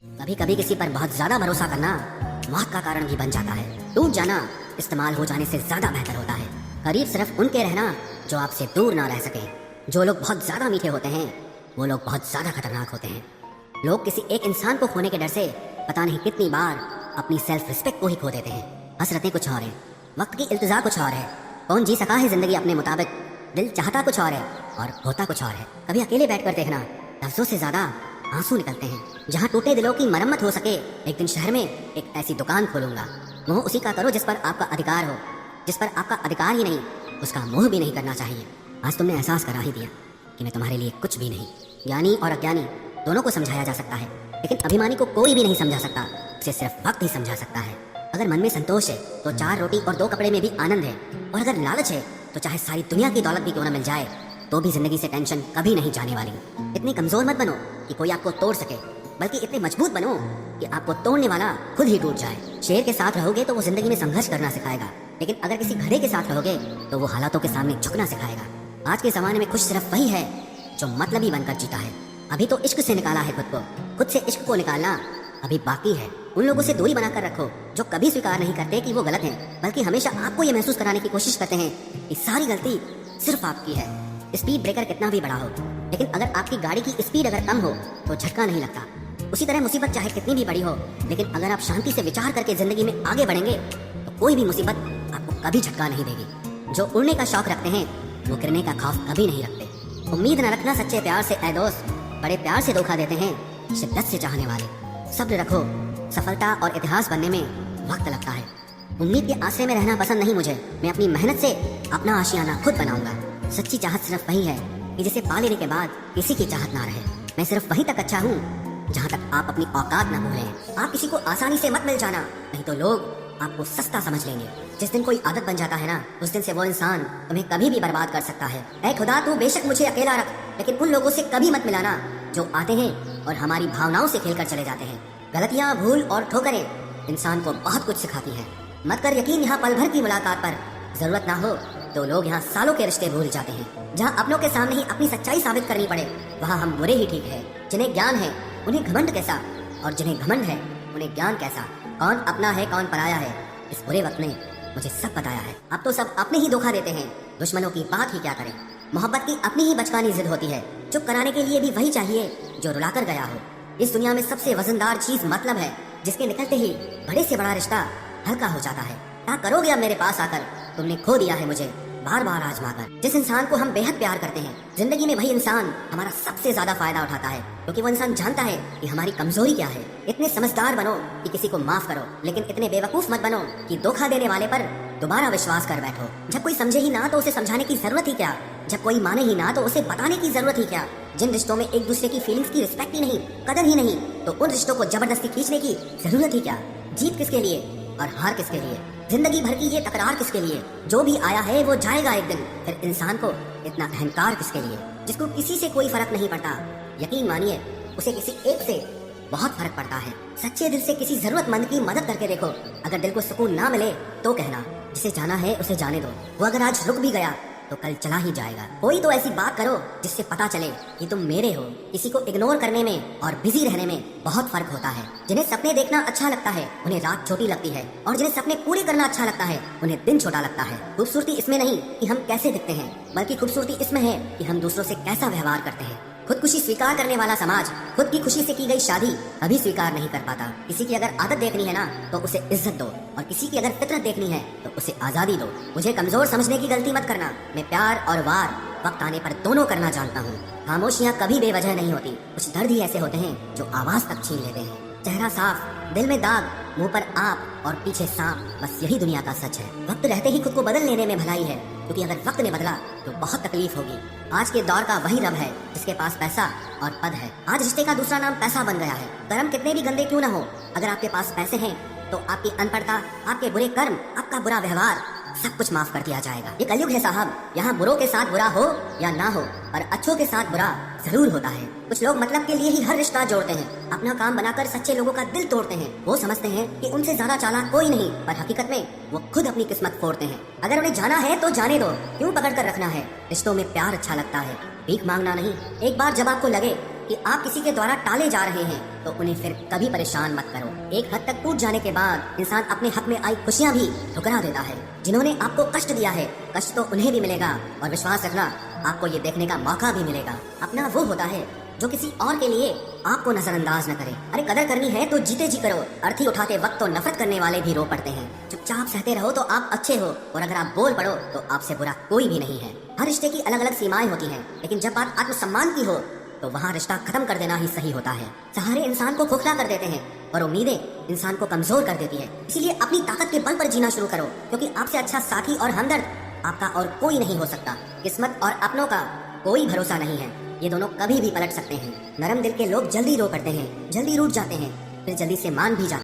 कभी कभी किसी पर बहुत ज्यादा भरोसा करना मौत का कारण भी बन जाता है। टूट जाना इस्तेमाल हो जाने से ज्यादा बेहतर होता है। करीब सिर्फ उनके रहना जो आपसे दूर ना रह सके। जो लोग बहुत ज्यादा मीठे होते हैं वो लोग बहुत ज्यादा खतरनाक होते हैं। लोग किसी एक इंसान को खोने के डर से पता नहीं कितनी बार अपनी सेल्फ रिस्पेक्ट को ही खो देते हैं। हसरतें कुछ और है, वक्त की इल्तिजा कुछ और है। कौन जी सका है जिंदगी अपने मुताबिक, दिल चाहता कुछ और है और होता कुछ और है। कभी अकेले बैठकर देखना, लफ्जों से ज्यादा आंसू निकलते हैं। जहाँ टूटे दिलों की मरम्मत हो सके, एक दिन शहर में एक ऐसी दुकान खोलूंगा। मोह उसी का करो जिस पर आपका अधिकार हो, जिस पर आपका अधिकार ही नहीं उसका मोह भी नहीं करना चाहिए। आज तुमने एहसास करा ही दिया कि मैं तुम्हारे लिए कुछ भी नहीं। ज्ञानी और अज्ञानी दोनों को समझाया जा सकता है, लेकिन अभिमानी को कोई भी नहीं समझा सकता, उसे सिर्फ वक्त ही समझा सकता है। अगर मन में संतोष है तो 4 रोटी और 2 कपड़े में भी आनंद है, और अगर लालच है तो चाहे सारी दुनिया की दौलत भी क्यों न मिल जाए तो भी जिंदगी से टेंशन कभी नहीं जाने वाली। इतने कमजोर मत बनो कि कोई आपको तोड़ सके, बल्कि इतने मजबूत बनो कि आपको तोड़ने वाला खुद ही टूट जाए। शेर के साथ रहोगे तो वो जिंदगी में संघर्ष करना सिखाएगा, लेकिन अगर किसी गधे के साथ रहोगे तो वो हालातों के सामने झुकना सिखाएगा। आज के जमाने में खुश सिर्फ वही है जो मतलबी बनकर जीता है। अभी तो इश्क से निकाला है खुद को, खुद से इश्क को निकालना अभी बाकी है। उन लोगों से दूरी बनाकर रखो जो कभी स्वीकार नहीं करते कि वो गलत हैं, बल्कि हमेशा आपको ये महसूस कराने की कोशिश करते हैं कि सारी गलती सिर्फ आपकी है। स्पीड ब्रेकर कितना भी बड़ा हो, लेकिन अगर आपकी गाड़ी की स्पीड अगर कम हो तो झटका नहीं लगता। उसी तरह मुसीबत चाहे कितनी भी बड़ी हो, लेकिन अगर आप शांति से विचार करके जिंदगी में आगे बढ़ेंगे तो कोई भी मुसीबत आपको कभी झटका नहीं देगी। जो उड़ने का शौक रखते हैं वो गिरने का खौफ कभी नहीं रखते। उम्मीद न रखना सच्चे प्यार से ऐ दोस्त, बड़े प्यार से धोखा देते हैं शिद्दत से चाहने वाले। सब्र रखो, सफलता और इतिहास बनने में वक्त लगता है। उम्मीद के आश्रय में रहना पसंद नहीं मुझे, मैं अपनी मेहनत से अपना आशियाना खुद बनाऊंगा। सच्ची चाहत सिर्फ वही है कि जिसे पा लेने के बाद किसी की चाहत ना रहे। मैं सिर्फ वहीं तक अच्छा हूँ जहाँ तक आप अपनी औकात न भूलें। आप किसी को आसानी से मत मिल जाना, नहीं तो लोग आपको सस्ता समझ लेंगे। जिस दिन कोई आदत बन जाता है ना, उस दिन से वो इंसान तुम्हें कभी भी बर्बाद कर सकता है। ऐ खुदा तू बेशक मुझे अकेला रख, लेकिन उन लोगों से कभी मत मिलाना जो आते हैं और हमारी भावनाओं से खेलकर चले जाते हैं। गलतियाँ, भूल और ठोकरें इंसान को बहुत कुछ सिखाती हैं। मत कर यकीन यहाँ पल भर की मुलाकात पर, जरूरत ना हो तो लोग यहाँ सालों के रिश्ते भूल जाते हैं। जहाँ अपनों के सामने ही अपनी सच्चाई साबित करनी पड़े वहाँ हम बुरे ही ठीक है। जिन्हें ज्ञान है उन्हें घमंड कैसा, और जिन्हें घमंड है उन्हें ज्ञान कैसा। कौन अपना है कौन पराया है, इस बुरे वक्त ने मुझे सब बताया है। अब तो सब अपने ही धोखा देते हैं, दुश्मनों की बात ही क्या करें। मोहब्बत की अपनी ही बचकानी जिद होती है, चुप कराने के लिए भी वही चाहिए जो रुलाकर गया हो। इस दुनिया में सबसे वजनदार चीज मतलब है, जिसके निकलते ही बड़े से बड़ा रिश्ता हल्का हो जाता है। क्या करोगे अब मेरे पास आकर, तुमने खो दिया है मुझे बार बार आजमाकर। जिस इंसान को हम बेहद प्यार करते हैं, जिंदगी में वही इंसान हमारा सबसे ज्यादा फायदा उठाता है, क्योंकि वो इंसान जानता है कि हमारी कमजोरी क्या है। इतने समझदार बनो कि किसी को माफ करो, लेकिन इतने बेवकूफ मत बनो कि धोखा देने वाले पर दोबारा विश्वास कर बैठो। जब कोई समझे ही ना तो उसे समझाने की जरूरत ही क्या, जब कोई माने ही ना तो उसे बताने की जरूरत ही क्या। जिन रिश्तों में एक दूसरे की फीलिंग्स की रिस्पेक्ट ही नहीं, कदर ही नहीं, तो उन रिश्तों को जबरदस्ती खींचने की जरूरत ही क्या। जीत किसके लिए और हार किसके लिए, जिंदगी भर की ये तकरार किसके लिए। जो भी आया है वो जाएगा एक दिन, फिर इंसान को इतना अहंकार किसके लिए। जिसको किसी से कोई फर्क नहीं पड़ता, यकीन मानिए उसे किसी एक से बहुत फर्क पड़ता है। सच्चे दिल से किसी जरूरतमंद की मदद करके देखो, अगर दिल को सुकून ना मिले तो कहना जिसे जाना है उसे जाने दो। वो अगर आज रुक भी गया तो कल चला ही जाएगा। कोई तो ऐसी बात करो जिससे पता चले कि तुम मेरे हो। किसी को इग्नोर करने में और बिजी रहने में बहुत फर्क होता है। जिन्हें सपने देखना अच्छा लगता है उन्हें रात छोटी लगती है, और जिन्हें सपने पूरे करना अच्छा लगता है उन्हें दिन छोटा लगता है। खूबसूरती इसमें नहीं कि हम कैसे दिखते हैं, बल्कि खूबसूरती इसमें है कि हम दूसरों से कैसा व्यवहार करते हैं। खुदकुशी स्वीकार करने वाला समाज खुद की खुशी से की गई शादी कभी स्वीकार नहीं कर पाता। किसी की अगर आदत देखनी है ना तो उसे इज्जत दो, और किसी की अगर फितरत देखनी है तो उसे आजादी दो। मुझे कमजोर समझने की गलती मत करना, मैं प्यार और वार वक्त आने पर दोनों करना जानता हूँ। खामोशियाँ कभी बेवजह नहीं होती, कुछ दर्द ही ऐसे होते हैं जो आवाज तक छीन लेते हैं। चेहरा साफ, दिल में दाग, मुंह पर आप और पीछे सांप, बस यही दुनिया का सच है। वक्त रहते ही खुद को बदल लेने में भलाई है, क्योंकि अगर वक्त ने बदला तो बहुत तकलीफ होगी। आज के दौर का वही रब है जिसके पास पैसा और पद है। आज रिश्ते का दूसरा नाम पैसा बन गया है। कर्म कितने भी गंदे क्यों न हो, अगर आपके पास पैसे हैं तो आपकी अनपढ़ता, आपके बुरे कर्म, आपका बुरा व्यवहार सब कुछ माफ कर दिया जाएगा। ये कलयुग है साहब, यहाँ बुरों के साथ बुरा हो या ना हो, और अच्छों के साथ बुरा जरूर होता है। कुछ लोग मतलब के लिए ही हर रिश्ता जोड़ते हैं, अपना काम बनाकर सच्चे लोगों का दिल तोड़ते हैं। वो समझते हैं कि उनसे ज्यादा चालाक कोई नहीं, पर हकीकत में वो खुद अपनी किस्मत फोड़ते हैं। अगर उन्हें जाना है तो जाने दो, क्यों पकड़ कर रखना है। रिश्तों में प्यार अच्छा लगता है, भीख मांगना नहीं। एक बार जब आपको लगे कि आप किसी के द्वारा टाले जा रहे हैं तो उन्हें फिर कभी परेशान मत करो। एक हद तक टूट जाने के बाद इंसान अपने हक में आई खुशियाँ भी ठुकरा देता है। जिन्होंने आपको कष्ट दिया है, कष्ट तो उन्हें भी मिलेगा, और विश्वास रखना आपको ये देखने का मौका भी मिलेगा। अपना वो होता है जो किसी और के लिए आपको नजरअंदाज न करे। अरे कदर करनी है तो जीते जी करो। अर्थी उठाते वक्त तो नफरत करने वाले भी रो पड़ते हैं। चुपचाप सहते रहो तो आप अच्छे हो, और अगर आप बोल पड़ो तो आपसे बुरा कोई भी नहीं है। हर रिश्ते की अलग अलग सीमाएं होती हैं, लेकिन जब बात आत्मसम्मान की हो तो वहाँ रिश्ता खत्म कर देना ही सही होता है। सहारे इंसान को खोखला कर देते हैं और उम्मीदें इंसान को कमजोर कर देती है। इसीलिए अपनी ताकत के बल पर जीना शुरू करो, क्योंकि आपसे अच्छा साथी और हमदर्द आपका और कोई नहीं हो सकता। किस्मत और अपनों का कोई भरोसा नहीं है, ये दोनों कभी भी पलट सकते हैं। नरम दिल के लोग जल्दी रो पड़ते हैं, जल्दी रूठ जाते हैं, फिर जल्दी से मान भी जाते हैं।